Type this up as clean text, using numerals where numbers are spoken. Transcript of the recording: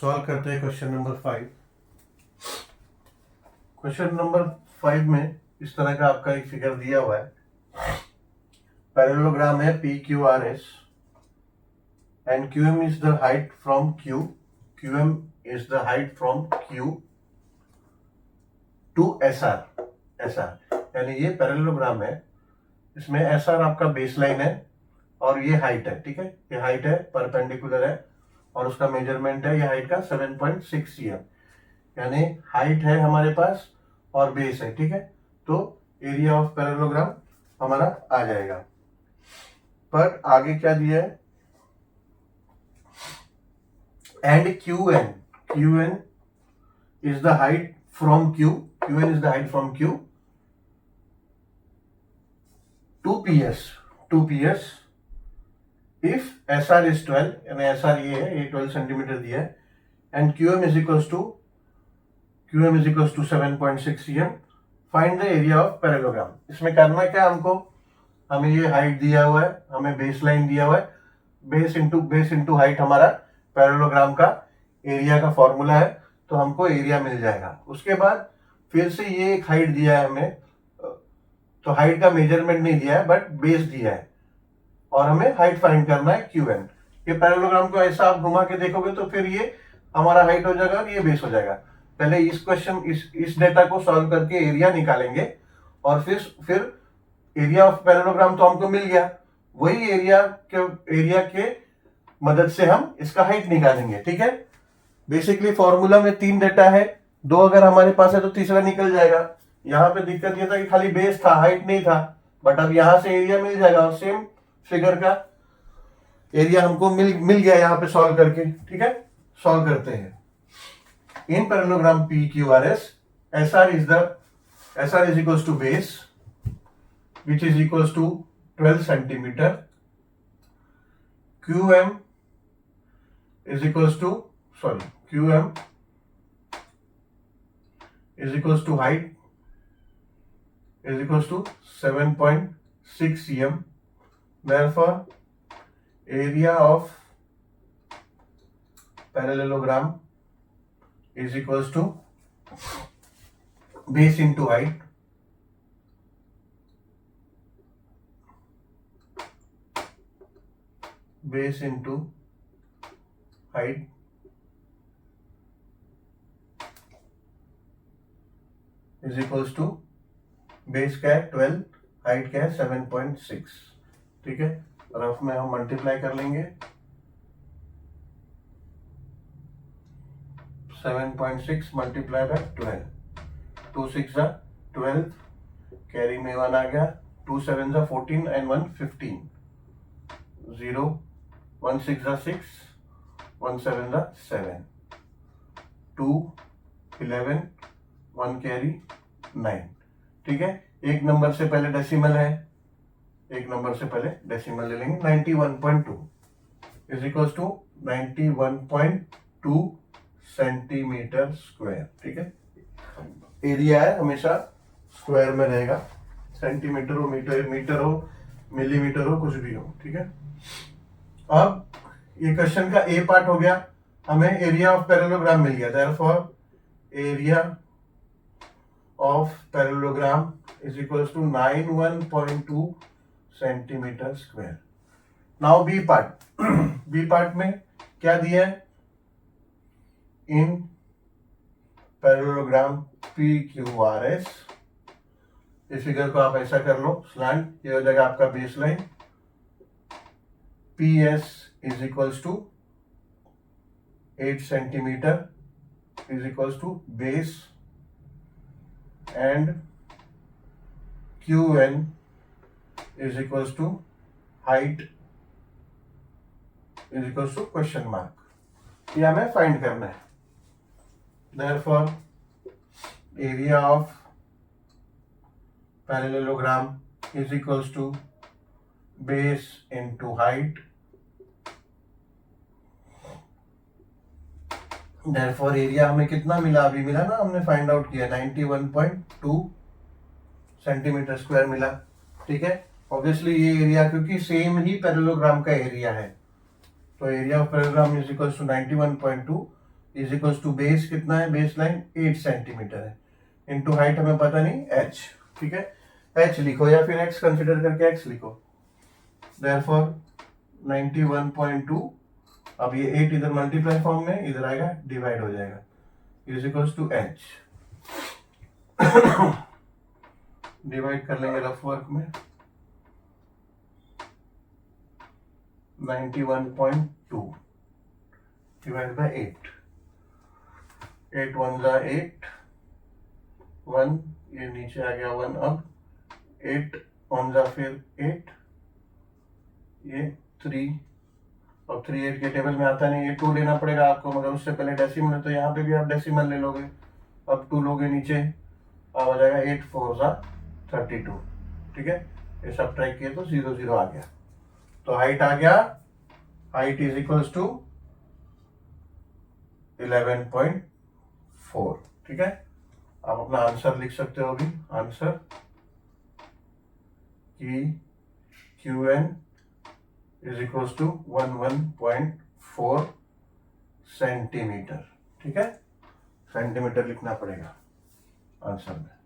Solve करते हैं question number 5। Question number 5 में इस तरह का आपका एक फिगर दिया हुआ है। पैरेललोग्राम है P Q R S and Q M is the height from Q is the height from Q to S R यानी ये पैरेललोग्राम है। इसमें एस आर आपका बेस लाइन है और ये हाइट है। ठीक है, ये हाइट है, परपेंडिकुलर है और उसका मेजरमेंट है ये हाइट का 7.6 cm, यानी हाइट है हमारे पास और बेस है। ठीक है, तो एरिया ऑफ पैरेललोग्राम हमारा आ जाएगा। पर आगे क्या दिया है, and Q N is the height from Q is the height from Q to P S if S R is 12, यानी एस आर ये है, ये 12 सेंटीमीटर दिया है, and Q M is equals to 7.6 cm, find the area of parallelogram. इसमें करना क्या हमको, हमें ये हाइट दिया हुआ है, हमें बेस लाइन दिया हुआ है, बेस इंटू हाइट हमारा पैरेललोग्राम का एरिया का फॉर्मूला है, तो हमको एरिया मिल जाएगा। उसके बाद फिर से ये एक हाइट दिया है हमें, तो हाइट का मेजरमेंट नहीं दिया है बट बेस दिया है और हमें हाइट फाइंड करना है क्यू एन। ये पैरेललोग्राम को ऐसा आप घुमा के देखोगे तो फिर ये हमारा हाइट हो जाएगा और ये बेस हो जाएगा। पहले इस डेटा को सॉल्व करके एरिया निकालेंगे और फिर एरिया ऑफ पैरेललोग्राम तो हमको मिल गया, वही एरिया के मदद से हम इसका हाइट निकालेंगे। ठीक है, बेसिकली फॉर्मूला में 3 डेटा है, 2 अगर हमारे पास है तो तीसरा निकल जाएगा। यहाँ पे दिक्कत ये था कि खाली बेस था, हाइट नहीं था, बट अब यहां से एरिया मिल जाएगा और सेम फिगर का एरिया हमको मिल गया यहाँ पे सॉल्व करके। ठीक है, सॉल्व करते हैं। In parallelogram P Q R S, S R is equals to base which is equals to 12 centimeter, QM is equals to height is equals to 7.6 cm. Therefore area of parallelogram is equals to base into height is equals to base क्या है 12, height क्या है 7.6। ठीक है, rough में हम multiply कर लेंगे, 7.6 मल्टीप्लाई बाय 12, 2 6 जा 12, कैरी में 1 आ गया, 2 7 जा 14 एंड 1 15, 0 1 6 जा 6, 1 7 जा 7, 2 11, 1 कैरी 9। ठीक है, एक नंबर से पहले डेसिमल है, एक नंबर से पहले डेसिमल ले लेंगे। 91.2 is equals to 91.2 centimetre square. ठीक है, एरिया है हमेशा स्क्वायर में रहेगा, सेंटीमीटर हो, मीटर हो, मिलीमीटर हो, कुछ भी हो। ठीक है, अब ये क्वेश्चन का ए पार्ट हो गया, हमें एरिया ऑफ पैरेललोग्राम मिल गया। Therefore area of parallelogram is equals to 91.2 centimeter square. Now B part B part में क्या दिया है, in parallelogram PQRS, इस फिगर को आप ऐसा कर लो स्लैंट, ये हो जाएगा आपका base line, PS is equals to 8 centimeter is equals to base and QN is equals to height is equals to question mark, ये हमें फाइंड करना है। Therefore area of parallelogram is equals to base into height, Therefore area हमें कितना मिला, अभी मिला ना, हमने फाइंड आउट किया 91.2 सेंटीमीटर स्क्वायर मिला। ठीक है, ऑब्वियसली ये एरिया क्योंकि सेम ही पैरेललोग्राम का एरिया है, तो area of parallelogram is equals to 91.2 is equals to base कितना है, बेस लाइन 8 सेंटीमीटर है, इनटू हाइट हमें पता नहीं h, ठीक है, h लिखो या फिर x कंसिडर करके x लिखो, देयरफॉर 91.2, अब ये 8 इधर मल्टीप्लाई फॉर्म में इधर आएगा डिवाइड हो जाएगा, is equals to h, divide कर लेंगे रफ वर्क में 91.2 डिवाइड बाय 8, 8 1 जा 8, 1 ये नीचे आ गया 1, अब 8 1 जा फिर 8, ये 3, और 3 8 के टेबल में आता नहीं, ये 2 लेना पड़ेगा आपको, मगर उससे पहले डेसिमल है तो यहाँ पे भी आप डेसिमल ले लोगे, अब 2 लोगे नीचे, अब आ जाएगा 8 4 जा 32, ठीक है, ये सब ट्राई किए तो 0 0 आ गया, तो हाइट आ गया, हाइट इज इक्वल्स टू 11.4, ठीक है, आप अपना आंसर लिख सकते हो अभी, आंसर कि QN is equals to 11.4 centimetre, ठीक है, सेंटीमीटर लिखना पड़ेगा आंसर में।